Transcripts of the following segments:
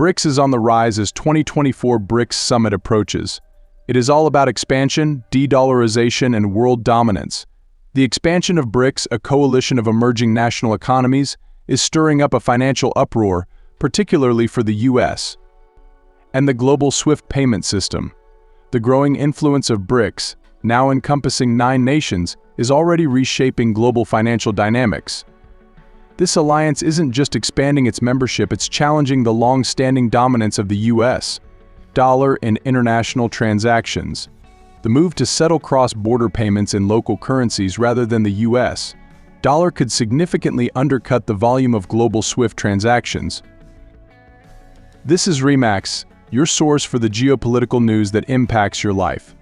BRICS is on the rise as 2024 BRICS summit approaches. It is all about expansion, de-dollarization, and world dominance. The expansion of BRICS, a coalition of emerging national economies, is stirring up a financial uproar, particularly for the US. And the global SWIFT payment system. The growing influence of BRICS, now encompassing 9 nations, is already reshaping global financial dynamics. This alliance isn't just expanding its membership, it's challenging the long-standing dominance of the US dollar in international transactions. The move to settle cross-border payments in local currencies rather than the US dollar could significantly undercut the volume of global SWIFT transactions. This is Remax, your source for the geopolitical news that impacts your life.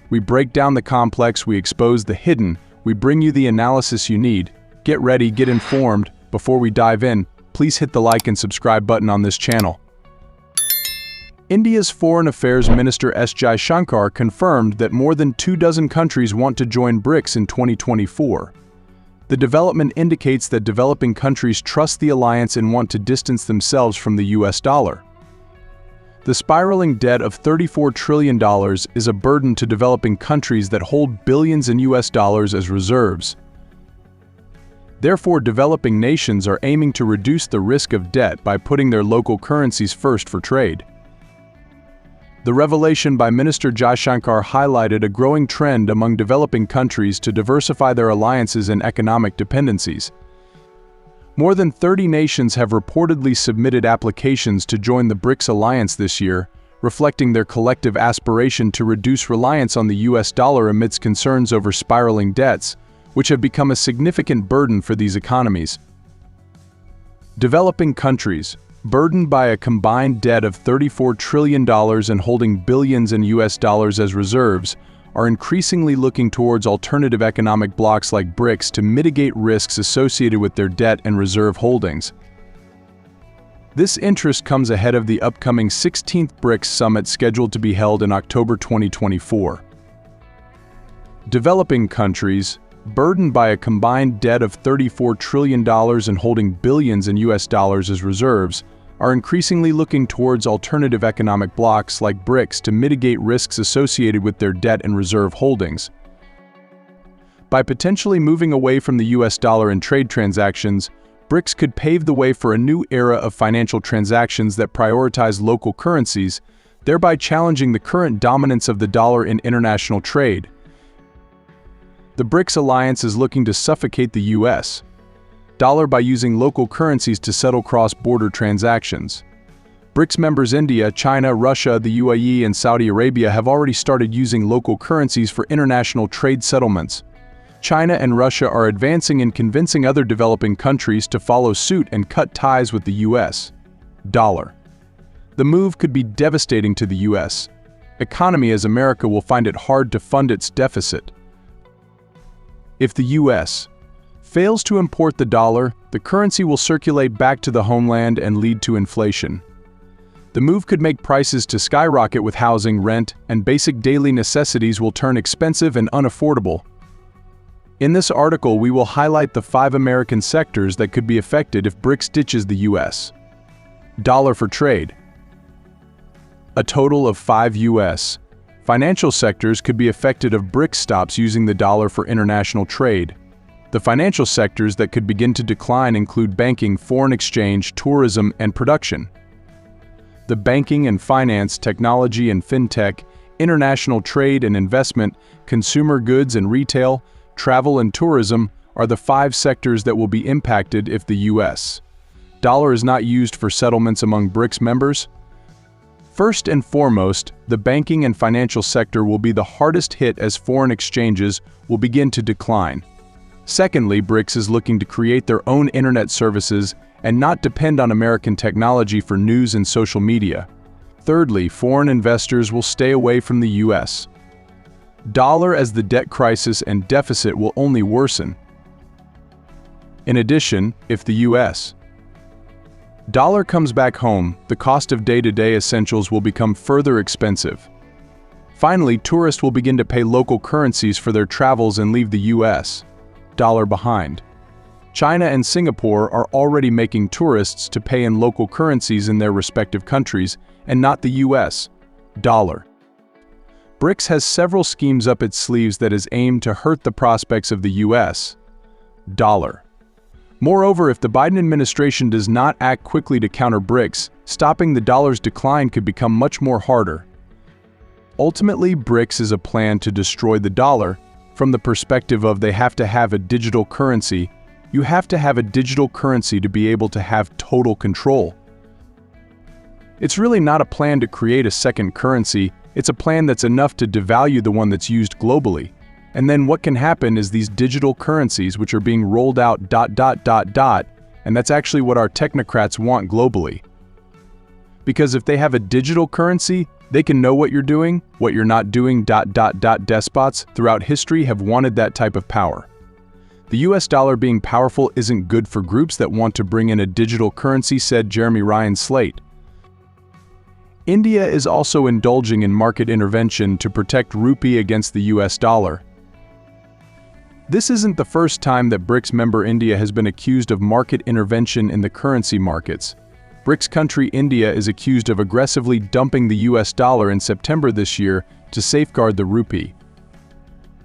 We break down the complex, we expose the hidden, we bring you the analysis you need. Get ready, get informed. Before we dive in, please hit the like and subscribe button on this channel. India's Foreign Affairs Minister S. Jaishankar confirmed that more than 24 countries want to join BRICS in 2024. The development indicates that developing countries trust the alliance and want to distance themselves from the US dollar. The spiraling debt of $34 trillion is a burden to developing countries that hold billions in US dollars as reserves. Therefore, developing nations are aiming to reduce the risk of debt by putting their local currencies first for trade. The revelation by Minister Jaishankar highlighted a growing trend among developing countries to diversify their alliances and economic dependencies. More than 30 nations have reportedly submitted applications to join the BRICS alliance this year, reflecting their collective aspiration to reduce reliance on the US dollar amidst concerns over spiraling debts, which have become a significant burden for these economies. Developing countries, burdened by a combined debt of $34 trillion and holding billions in US dollars as reserves, are increasingly looking towards alternative economic blocs like BRICS to mitigate risks associated with their debt and reserve holdings. This interest comes ahead of the upcoming 16th BRICS summit scheduled to be held in October 2024. Developing countries, burdened by a combined debt of $34 trillion and holding billions in US dollars as reserves, are increasingly looking towards alternative economic blocs like BRICS to mitigate risks associated with their debt and reserve holdings. By potentially moving away from the US dollar in trade transactions, BRICS could pave the way for a new era of financial transactions that prioritize local currencies, thereby challenging the current dominance of the dollar in international trade. The BRICS alliance is looking to suffocate the US dollar by using local currencies to settle cross-border transactions. BRICS members India, China, Russia, the UAE, and Saudi Arabia have already started using local currencies for international trade settlements. China and Russia are advancing in convincing other developing countries to follow suit and cut ties with the US dollar. The move could be devastating to the US economy, as America will find it hard to fund its deficit. If the US fails to import the dollar, the currency will circulate back to the homeland and lead to inflation. The move could make prices to skyrocket, with housing, rent, and basic daily necessities will turn expensive and unaffordable. In this article, we will highlight the 5 American sectors that could be affected if BRICS ditches the US dollar for trade. A total of 5 US financial sectors could be affected if BRICS stops using the dollar for international trade. The financial sectors that could begin to decline include banking, foreign exchange, tourism, and production. The banking and finance, technology and fintech, international trade and investment, consumer goods and retail, travel and tourism are the 5 sectors that will be impacted if the US dollar is not used for settlements among BRICS members. First and foremost, the banking and financial sector will be the hardest hit as foreign exchanges will begin to decline. Secondly, BRICS is looking to create their own internet services and not depend on American technology for news and social media. Thirdly, foreign investors will stay away from the US dollar as the debt crisis and deficit will only worsen. In addition, if the US dollar comes back home, the cost of day-to-day essentials will become further expensive. Finally, tourists will begin to pay local currencies for their travels and leave the US dollar behind. China and Singapore are already making tourists to pay in local currencies in their respective countries, and not the US dollar. Brics has several schemes up its sleeves that is aimed to hurt the prospects of the US dollar. Moreover, if the Biden administration does not act quickly to counter Brics, stopping the dollar's decline could become much more harder. Ultimately, Brics is a plan to destroy the dollar. From the perspective of they have to have a digital currency, you have to have a digital currency to be able to have total control. It's really not a plan to create a second currency, it's a plan that's enough to devalue the one that's used globally. And then what can happen is these digital currencies which are being rolled out ... and that's actually what our technocrats want globally. Because if they have a digital currency, they can know what you're doing, what you're not doing ... Despots throughout history have wanted that type of power. The US dollar being powerful isn't good for groups that want to bring in a digital currency, said Jeremy Ryan Slate. India is also indulging in market intervention to protect rupee against the US dollar. This isn't the first time that Brics member India has been accused of market intervention in the currency markets. Brics country India is accused of aggressively dumping the US dollar in September this year to safeguard the rupee.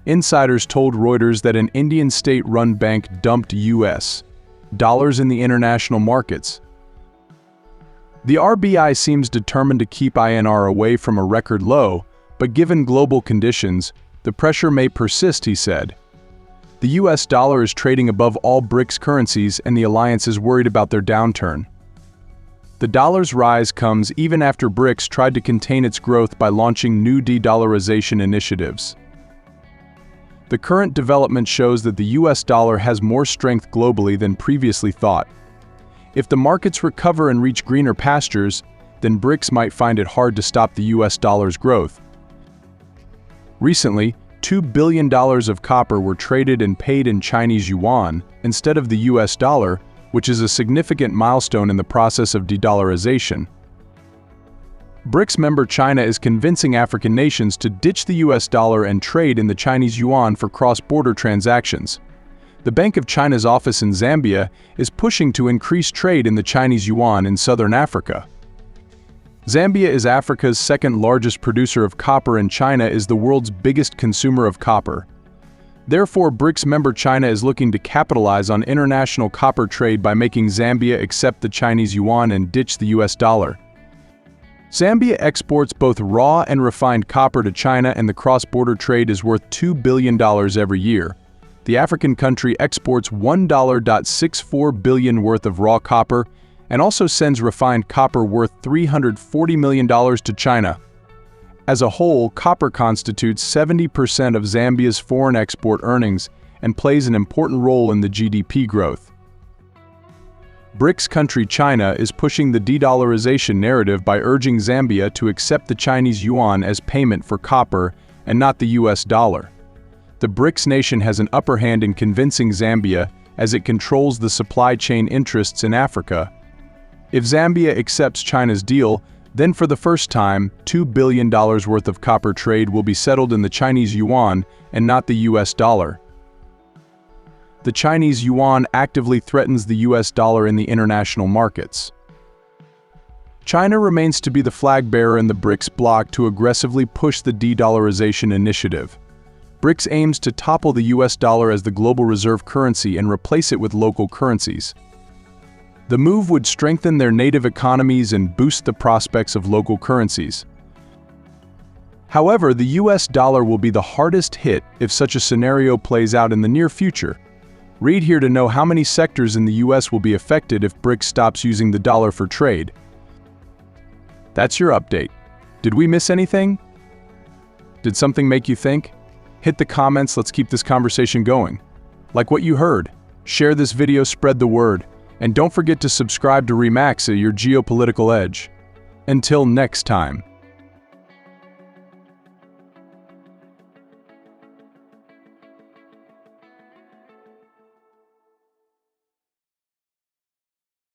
Insiders told Reuters that an Indian state-run bank dumped US dollars in the international markets. The RBI seems determined to keep INR away from a record low, but given global conditions, the pressure may persist, he said. The US dollar is trading above all Brics currencies and the alliance is worried about their downturn. The dollar's rise comes even after Brics tried to contain its growth by launching new de-dollarization initiatives. The current development shows that the US dollar has more strength globally than previously thought. If the markets recover and reach greener pastures, then Brics might find it hard to stop the US dollar's growth. Recently, $2 billion of copper were traded and paid in Chinese yuan instead of the US dollar, which is a significant milestone in the process of de-dollarization. Brics member China is convincing African nations to ditch the US dollar and trade in the Chinese yuan for cross-border transactions. The Bank of China's office in Zambia is pushing to increase trade in the Chinese yuan in southern Africa. Zambia is Africa's second largest producer of copper and China is the world's biggest consumer of copper. Therefore, Brics member China is looking to capitalize on international copper trade by making Zambia accept the Chinese yuan and ditch the US dollar. Zambia exports both raw and refined copper to China, and the cross-border trade is worth $2 billion every year. The African country exports $1.64 billion worth of raw copper and also sends refined copper worth $340 million to China. As a whole, copper constitutes 70% of Zambia's foreign export earnings and plays an important role in the GDP growth. Brics country China is pushing the de-dollarization narrative by urging Zambia to accept the Chinese yuan as payment for copper and not the US dollar. The Brics nation has an upper hand in convincing Zambia as it controls the supply chain interests in Africa. If Zambia accepts China's deal, then for the first time, $2 billion worth of copper trade will be settled in the Chinese yuan and not the US dollar. The Chinese yuan actively threatens the US dollar in the international markets. China remains to be the flag bearer in the Brics bloc to aggressively push the de-dollarization initiative. Brics aims to topple the US dollar as the global reserve currency and replace it with local currencies. The move would strengthen their native economies and boost the prospects of local currencies. However, the US dollar will be the hardest hit if such a scenario plays out in the near future. Read here to know how many sectors in the US will be affected if Brics stops using the dollar for trade. That's your update. Did we miss anything? Did something make you think? Hit the comments, let's keep this conversation going. Like what you heard, share this video, spread the word, and don't forget to subscribe to Remax at your geopolitical edge. Until next time.